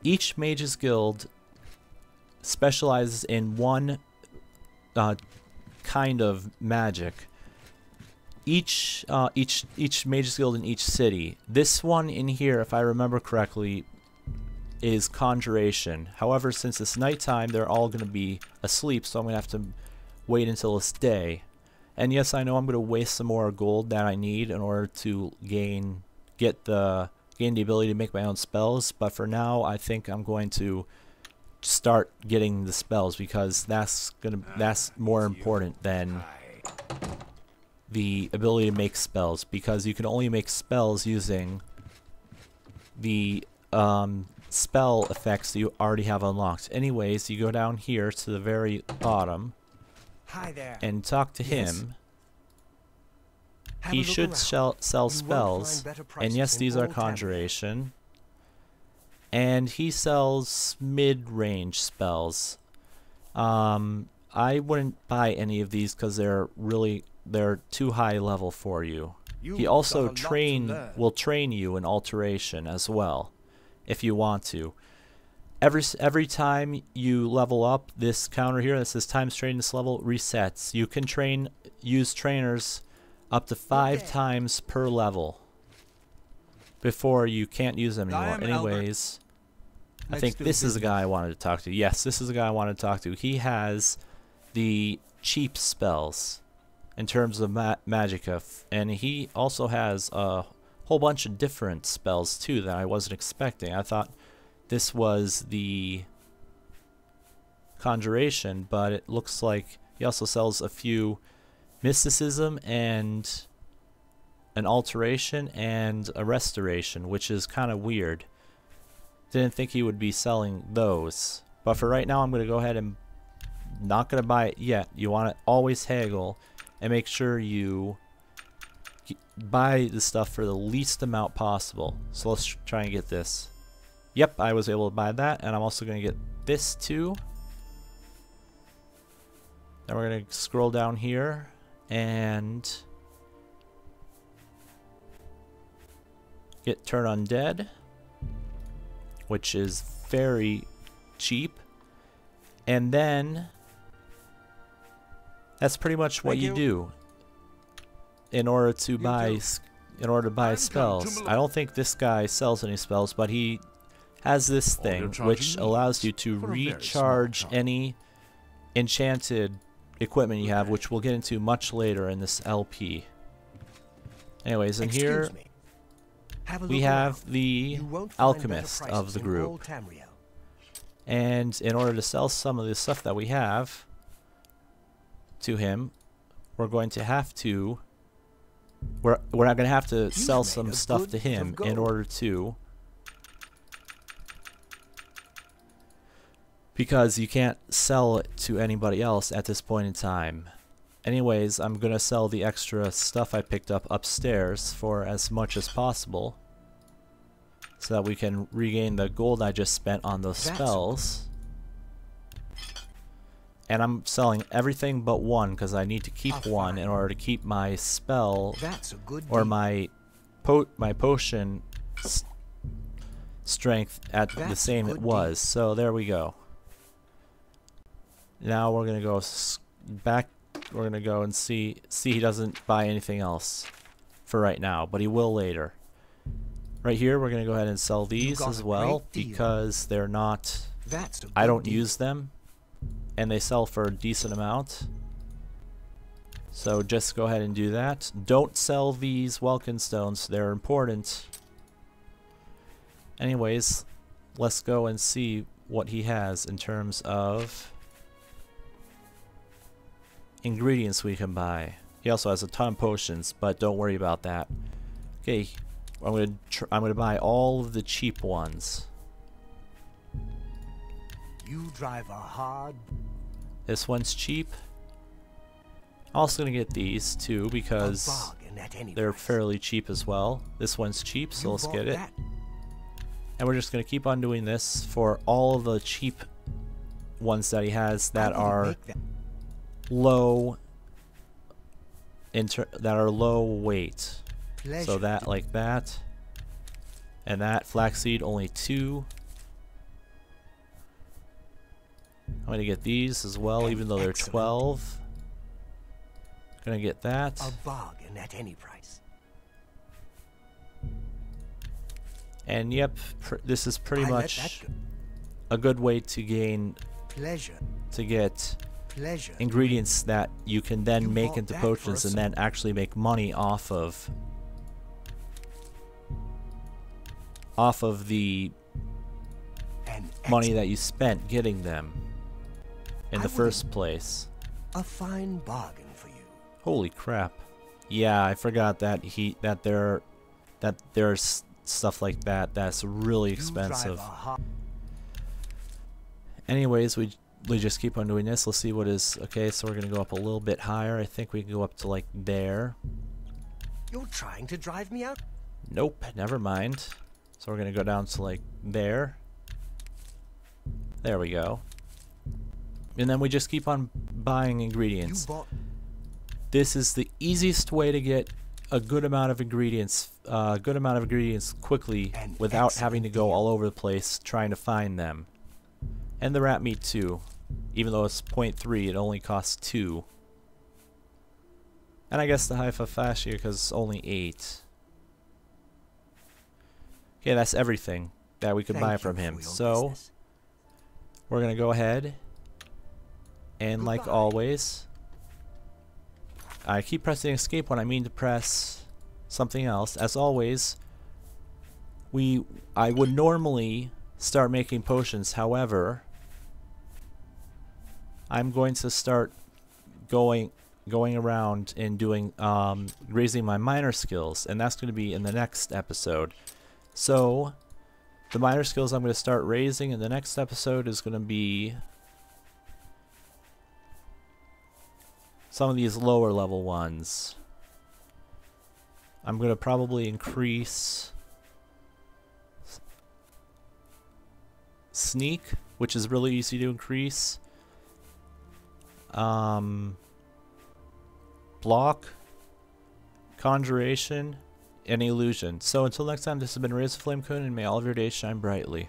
each Mage's Guild specializes in one kind of magic. Each Mage's Guild in each city. This one in here, if I remember correctly, is Conjuration. However, since it's nighttime, they're all going to be asleep, so I'm going to have to wait until it's day. And yes, I know I'm going to waste some more gold that I need in order to gain the ability to make my own spells, but for now I think I'm going to start getting the spells, because that's more important than the ability to make spells, because you can only make spells using the spell effects that you already have unlocked. Anyways, you go down here to the very bottom. Hi there. And talk to him. He should sell spells, and yes, these are Conjuration. And he sells mid-range spells. I wouldn't buy any of these because they're too high level for you. He also will train you in Alteration as well, if you want to. Every time you level up, this counter here that says times trained this level resets. You can use trainers up to 5 times per level before you can't use them anymore. Anyways, I think this is the guy I wanted to talk to. Yes, this is the guy I wanted to talk to. He has the cheap spells in terms of magicka, and he also has a whole bunch of different spells too that I wasn't expecting. I thought this was the Conjuration, but it looks like he also sells a few Mysticism and an Alteration and a Restoration, which is kind of weird. Didn't think he would be selling those, but for right now I'm going to go ahead and not going to buy it yet. You want to always haggle and make sure you buy the stuff for the least amount possible. So let's try and get this. Yep, I was able to buy that, and I'm also going to get this too. Then we're going to scroll down here and get Turn Undead, which is very cheap. And then that's pretty much what you do in order to buy spells. I don't think this guy sells any spells, but he has this thing which allows you to recharge any enchanted equipment you have, which we'll get into much later in this LP. Anyways, in here we have the alchemist of the group, and in order to sell some of the stuff that we have to him, we're going to have to sell some stuff to him in order to, because you can't sell it to anybody else at this point in time. Anyways, I'm gonna sell the extra stuff I picked up upstairs for as much as possible, so that we can regain the gold I just spent on those spells. And I'm selling everything but one, because I need to keep one in order to keep my spell or my potion strength at the same it was. So there we go. Now we're gonna go back. We're gonna go and see he doesn't buy anything else for right now, but he will later. Right here, we're gonna go ahead and sell these as well, because they're not. I don't use them, and they sell for a decent amount. So just go ahead and do that. Don't sell these Welkin stones; they're important. Anyways, let's go and see what he has in terms of ingredients we can buy. He also has a ton of potions, but don't worry about that. Okay, I'm gonna buy all of the cheap ones. You drive a hard. This one's cheap. I'm also gonna get these too, because they're fairly cheap as well. This one's cheap, so let's get it. And we're just gonna keep on doing this for all the cheap ones that he has that are low weight. So that, like that, and that flaxseed only 2, I'm going to get these as well, even though they're 12. Going to get that. A bargain at any price. And yep, this is pretty much a good way to gain pleasure. To get pleasure. Ingredients that you can then make into potions and then actually make money off of the money that you spent getting them in the first place. A fine bargain for you. Holy crap. Yeah, I forgot that there's stuff like that that's really expensive. Anyways, we just keep on doing this. Let's see what is okay. So we're gonna go up a little bit higher. I think we can go up to like there. You're trying to drive me out? Nope, never mind. So we're gonna go down to like there. There we go. And then we just keep on buying ingredients. This is the easiest way to get a good amount of ingredients, quickly without having to go all over the place trying to find them. And the rat meat too. Even though it's 0.3, it only costs 2. And I guess the Haifa Fascia because it's only 8. Okay, that's everything that we could buy from him. So we're gonna go ahead and like always, I keep pressing escape when I mean to press something else. As always, I would normally start making potions. However, I'm going to start going around and doing raising my miner skills, and that's going to be in the next episode. So the miner skills I'm going to start raising in the next episode is going to be some of these lower level ones. I'm going to probably increase sneak, which is really easy to increase. Block, conjuration, and illusion. So until next time, this has been Razorflamekun, and may all of your days shine brightly.